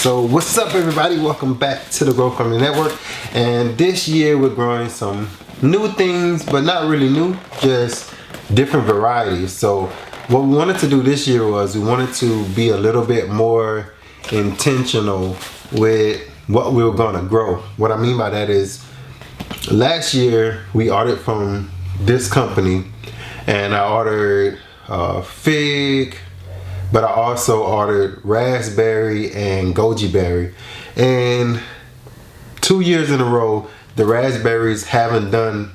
So what's up, everybody? Welcome back to the Grow Farming Network. And this year we're growing some new things, but not really new, just different varieties. So what we wanted to do this year was we wanted to be a little bit more intentional with what we were going to grow. What I mean by that is last year we ordered from this company, and I ordered fig, but I also ordered raspberry and goji berry. And 2 years in a row, the raspberries haven't done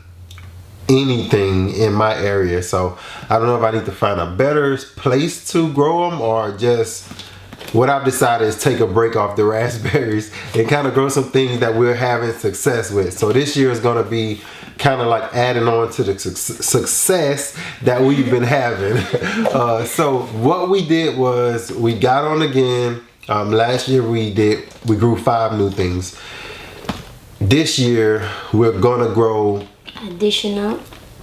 anything in my area. So I don't know if I need to find a better place to grow them, or just what I've decided is take a break off the raspberries and kind of grow some things that we're having success with. So this year is going to be kind of like adding on to the success that we've been having. So what we did was we got on again. Last year we grew 5 new things. This year we're gonna grow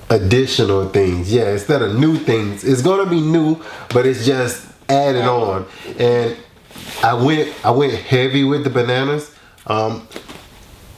additional things. Yeah, instead of new things, it's gonna be new, but it's just added on. And I went heavy with the bananas.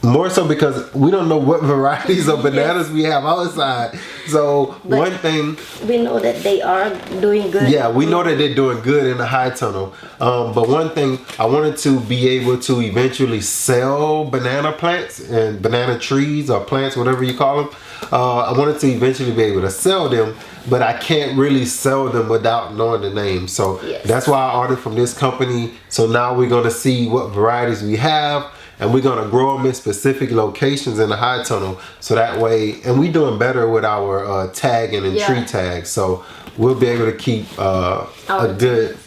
More so because we don't know what varieties of bananas we have outside. So but one thing, we know that they are doing good. Yeah, we know that they're doing good in the high tunnel. But one thing, I wanted to be able to eventually sell banana plants and banana trees or plants, whatever you call them. I wanted to eventually be able to sell them, but I can't really sell them without knowing the name. So that's why I ordered from this company. So now we're gonna see what varieties we have, and we're gonna grow them in specific locations in the high tunnel. So that way, and we're doing better with our tagging and tree tags. So we'll be able to keep a good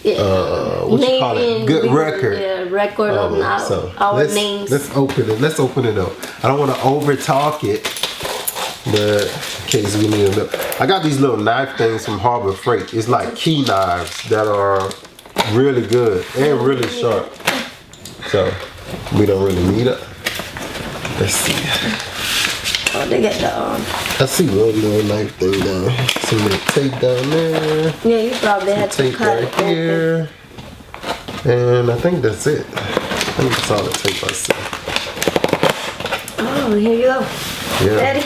good record. Yeah, record of our names. Let's open it. Let's open it up. I don't want to over talk it, but in case we need a little. I got these little knife things from Harbor Freight. It's like key knives that are really good and really sharp. So we don't really need it. Let's see. Oh, they get the I see one little knife thing down. Some little tape down there. Yeah, you probably had to cut right here. And I think that's it. I think that's all the tape I see. Oh, here you go. Yeah. Ready?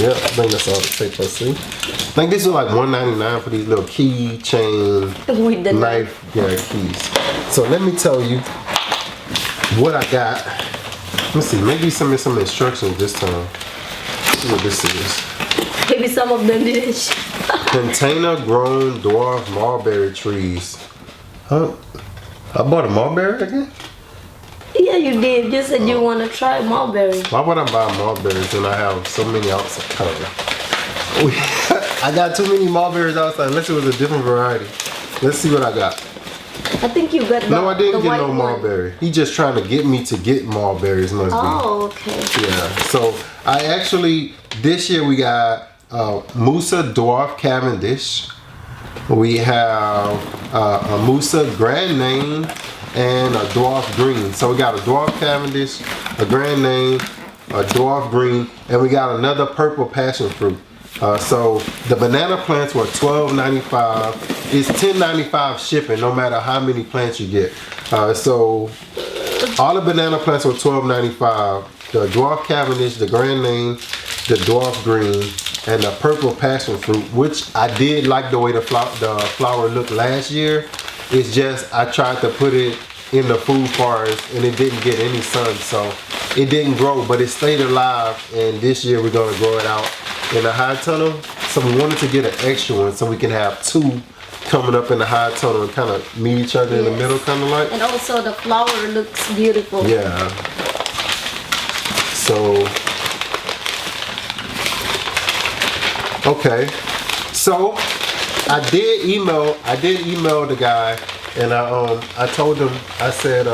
Yep, I think that's all the tape I see. I think these are like $1.99 for these little key chain with the knife keys. So let me tell you what I got. Let's see, maybe some instructions this time. Let's see what this is. Maybe some of them didn't. Container grown dwarf mulberry trees. Huh? I bought a mulberry again? Yeah, you did. You said you want to try mulberry. Why would I buy mulberries when I have so many outside? I got too many mulberries outside. Unless it was a different variety. Let's see what I got. I think you got No, I didn't get no mulberry. He just trying to get me to get mulberries, must be. Oh, okay. Yeah. So I actually, this year we got Musa Dwarf Cavendish. We have a Musa Grand Name and a Dwarf Green. So we got a Dwarf Cavendish, a Grand Name, a Dwarf Green, and we got another purple passion fruit. So the banana plants were $12.95. It's $10.95 shipping no matter how many plants you get. So all the banana plants were $12.95. The Dwarf Cavendish, the Grand Name, the Dwarf Green, and the purple passion fruit, which I did like the way the flower looked last year. It's just I tried to put it in the food forest and it didn't get any sun, so it didn't grow, but it stayed alive. And this year we're gonna grow it out in the high tunnel. So we wanted to get an extra one so we can have 2 coming up in the high tunnel and kind of meet each other in the middle, kind of like. And also the flower looks beautiful. Yeah. So okay. So I did email the guy, and I told him, I said,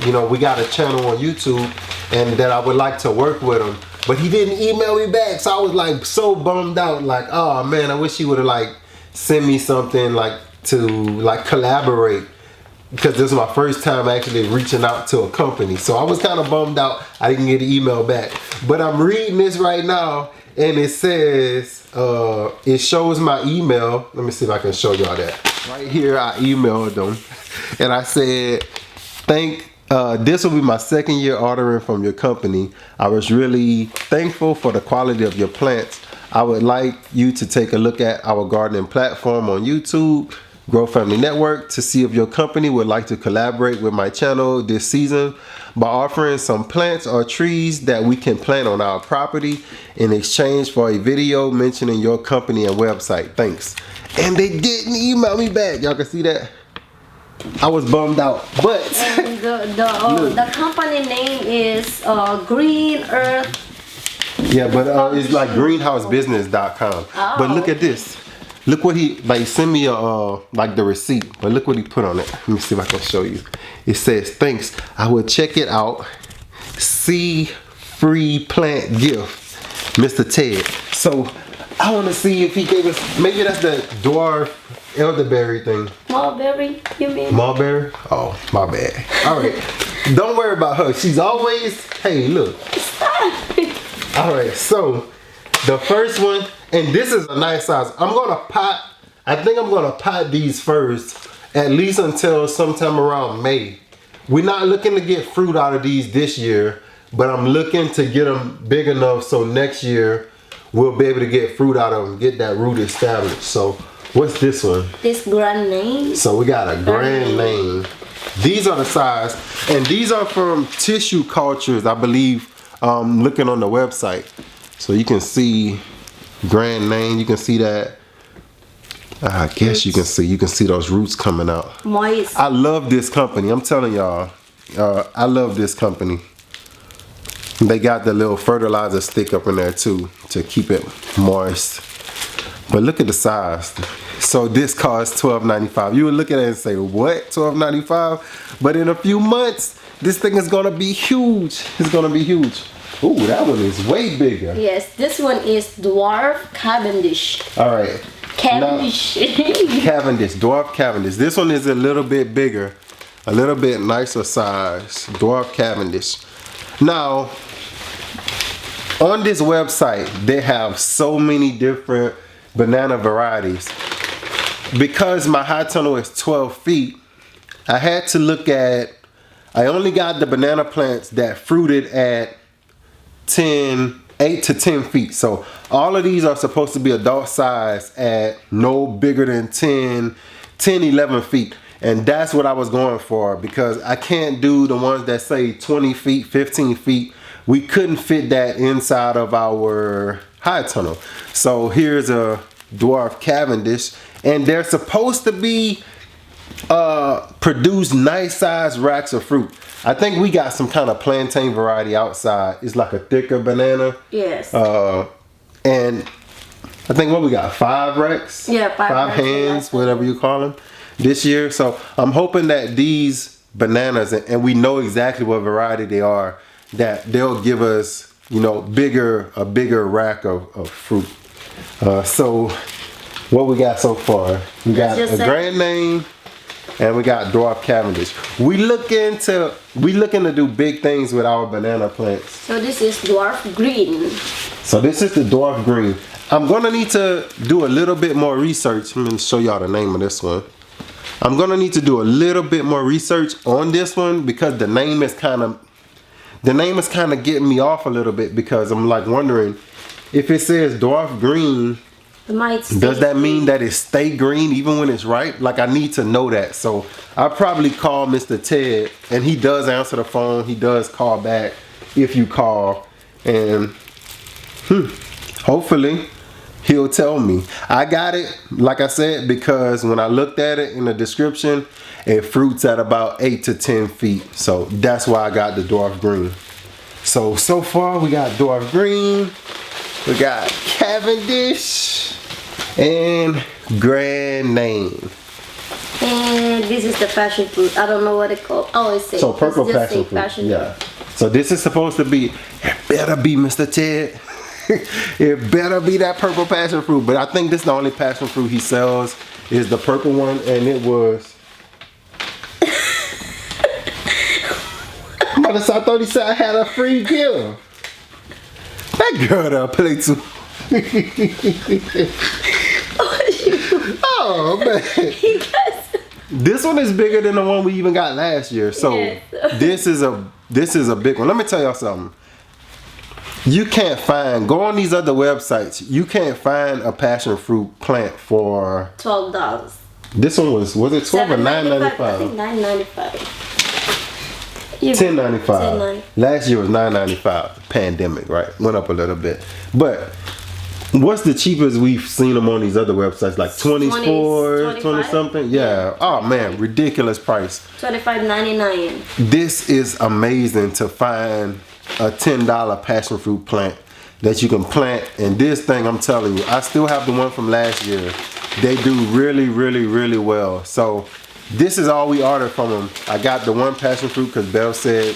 you know, we got a channel on YouTube and that I would like to work with him. But he didn't email me back, so I was like so bummed out, like, oh man, I wish he would have like sent me something like to like collaborate, because this is my first time actually reaching out to a company. So I was kind of bummed out I didn't get an email back. But I'm reading this right now and it says, it shows my email. Let me see if I can show y'all that. Right here I emailed them and I said, This will be my second year ordering from your company. I was really thankful for the quality of your plants. I would like you to take a look at our gardening platform on YouTube, Grow Family Network, to see if your company would like to collaborate with my channel this season by offering some plants or trees that we can plant on our property in exchange for a video mentioning your company and website. Thanks. And they didn't email me back. Y'all can see that? I was bummed out, but And the company name is Green Earth. yeah, but it's like greenhousebusiness.com. Oh, but look at this. Look what he send me like the receipt. But look what he put on it. Let me see if I can show you. It says, thanks. I will check it out. See free plant gift, Mr. Ted. So I want to see if he gave us. Maybe that's the dwarf elderberry thing. Mulberry, you mean? Mulberry? Oh, my bad. All right. Don't worry about her. She's always. Hey, look. All right, so the first one, and this is a nice size. I think I'm gonna pot these first, at least until sometime around May. We're not looking to get fruit out of these this year, but I'm looking to get them big enough so next year we'll be able to get fruit out of them, get that root established. So what's this one? This grand name. So we got a grand name. These are the size, and these are from tissue cultures, I believe. Looking on the website, so you can see grand name. You can see that. I guess you can see those roots coming out. Moist. I love this company. I'm telling y'all, I love this company. They got the little fertilizer stick up in there too to keep it moist. But look at the size. So this costs $12.95. You would look at it and say, what? $12.95? But in a few months, this thing is gonna be huge. It's gonna be huge. Ooh, that one is way bigger. Yes, this one is Dwarf Cavendish. All right. Cavendish. Cavendish, Dwarf Cavendish. This one is a little bit bigger, a little bit nicer size. Dwarf Cavendish. Now, on this website, they have so many different banana varieties. Because my high tunnel is 12 feet, I had to look at. I only got the banana plants that fruited at 8 to 10 feet. So all of these are supposed to be adult size at no bigger than 10, 11 feet. And that's what I was going for, because I can't do the ones that say 20 feet, 15 feet. We couldn't fit that inside of our high tunnel. So here's a Dwarf Cavendish, and they're supposed to be produce nice size racks of fruit. I think we got some kind of plantain variety outside. It's like a thicker banana. Yes. And I think what we got, 5 racks? Yeah, 5 hands, whatever you call them, this year. So I'm hoping that these bananas, and we know exactly what variety they are, that they'll give us, you know, a bigger rack of fruit. So what we got so far? We got a grand name. And we got Dwarf Cavendish. We looking to do big things with our banana plants. So this is Dwarf Green. So this is the Dwarf Green. I'm gonna need to do a little bit more research. I'm gonna show y'all the name of this one. I'm gonna need to do a little bit more research on this one, because the name is kind of getting me off a little bit, because I'm like wondering if it says Dwarf Green. Does that mean that it stay green even when it's ripe? Like, I need to know that. So I'll probably call Mr. Ted, and he does answer the phone. He does call back if you call, and hopefully he'll tell me. I got it, like I said, because when I looked at it in the description, it fruits at about 8 to 10 feet. So that's why I got the Dwarf Green. So far we got Dwarf Green, we got Cavendish, and grand name. And this is the passion fruit. I don't know what it called. Oh, it's so purple passion fruit. Yeah. So this is supposed to be. It better be Mr. Ted. It better be that purple passion fruit. But I think this is the only passion fruit he sells is the purple one, and it was. I thought he said I had a free gift. That girl that play too. Oh man. This one is bigger than the one we even got last year. So Yes. this is a big one. Let me tell y'all something. You can't find, go on these other websites, you can't find a passion fruit plant for $12. this one was it 12 or $7.95? I think $9.95? $9.95. $10.95. Last year was $9.95. Pandemic, right? Went up a little bit. But what's the cheapest we've seen them on these other websites? Like 24, 20 something? Yeah. Oh man, ridiculous price. $25.99. This is amazing to find a $10 passion fruit plant that you can plant. And this thing, I'm telling you, I still have the one from last year. They do really, really, really well. So this is all we ordered from them. I got the one passion fruit because Belle said,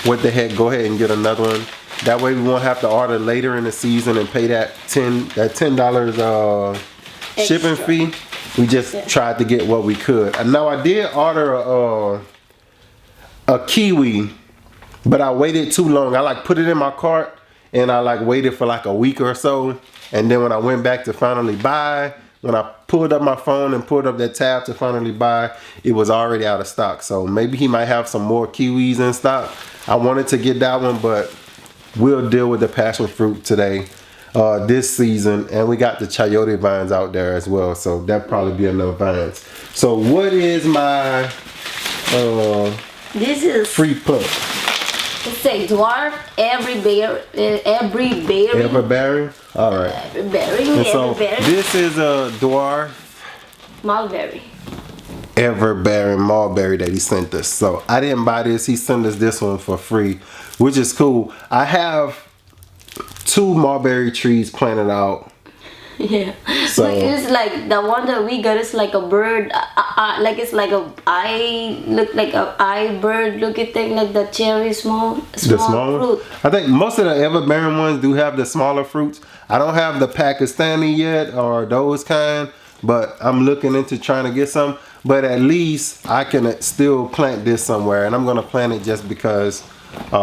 what the heck, go ahead and get another one. That way we won't have to order later in the season and pay that $10 shipping fee. We just tried to get what we could. And now I did order a kiwi, but I waited too long. I like put it in my cart and I like waited for like a week or so. And then when I went back to finally buy, when I pulled up my phone and pulled up that tab to finally buy, it was already out of stock. So maybe he might have some more kiwis in stock. I wanted to get that one, but we'll deal with the passion fruit today, this season. And we got the chayote vines out there as well. So that'll probably be enough vines. So what is my This is free plant? It's a dwarf Everbearing? All right. And so this is a dwarf mulberry. Everbearing mulberry that he sent us. So I didn't buy this. He sent us this one for free, which is cool. I have 2 mulberry trees planted out. Yeah. So it's like the one that we got is like a bird, like it's like a eye, look like a eye bird looking thing, like the cherry small fruit. I think most of the everbearing ones do have the smaller fruits. I don't have the Pakistani yet or those kind, but I'm looking into trying to get some. But at least I can still plant this somewhere, and I'm gonna plant it just because it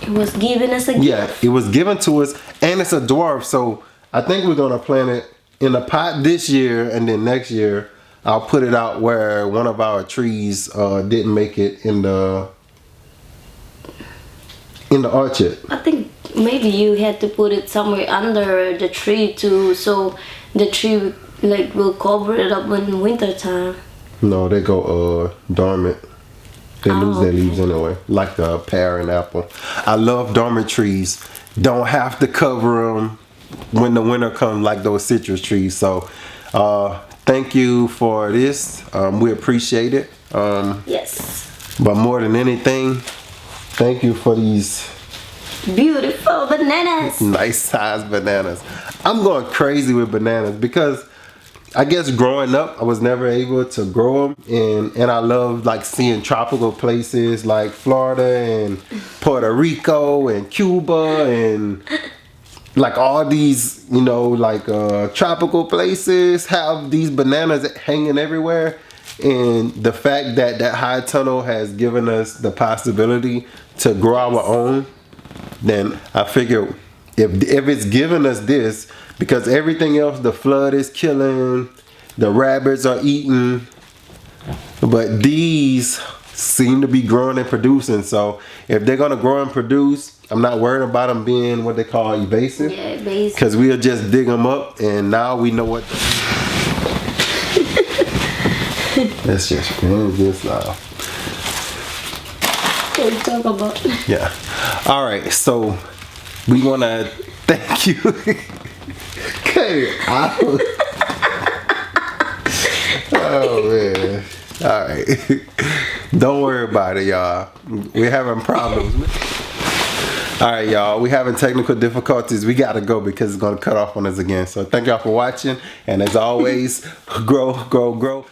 was given as a gift. Yeah, it was given to us, and it's a dwarf, so I think we're gonna plant it in a pot this year, and then next year I'll put it out where one of our trees didn't make it in the orchard. I think maybe you had to put it somewhere under the tree too, so the tree like will cover it up in winter time. No, they go dormant. They lose their leaves anyway, like the pear and apple. I love dormant trees. Don't have to cover them when the winter comes like those citrus trees. So thank you for this. We appreciate it. Yes. But more than anything, thank you for these beautiful bananas. Nice size bananas. I'm going crazy with bananas because I guess growing up I was never able to grow them, and I love like seeing tropical places like Florida and Puerto Rico and Cuba and like all these, you know, like tropical places have these bananas hanging everywhere. And the fact that that high tunnel has given us the possibility to grow our own, then I figure if it's giving us this, because everything else, the flood is killing, the rabbits are eating, but these seem to be growing and producing. So if they're gonna grow and produce, I'm not worried about them being what they call evasive. Yeah, evasive. Because we'll just dig them up, and now we know what. Let's just finish this now. What we talk about? Yeah. All right. So we want to thank you. Okay. Oh man. All right. Don't worry about it, y'all. We're having problems. All right, y'all. We're having technical difficulties. We got to go because it's going to cut off on us again. So thank y'all for watching. And as always, grow, grow, grow.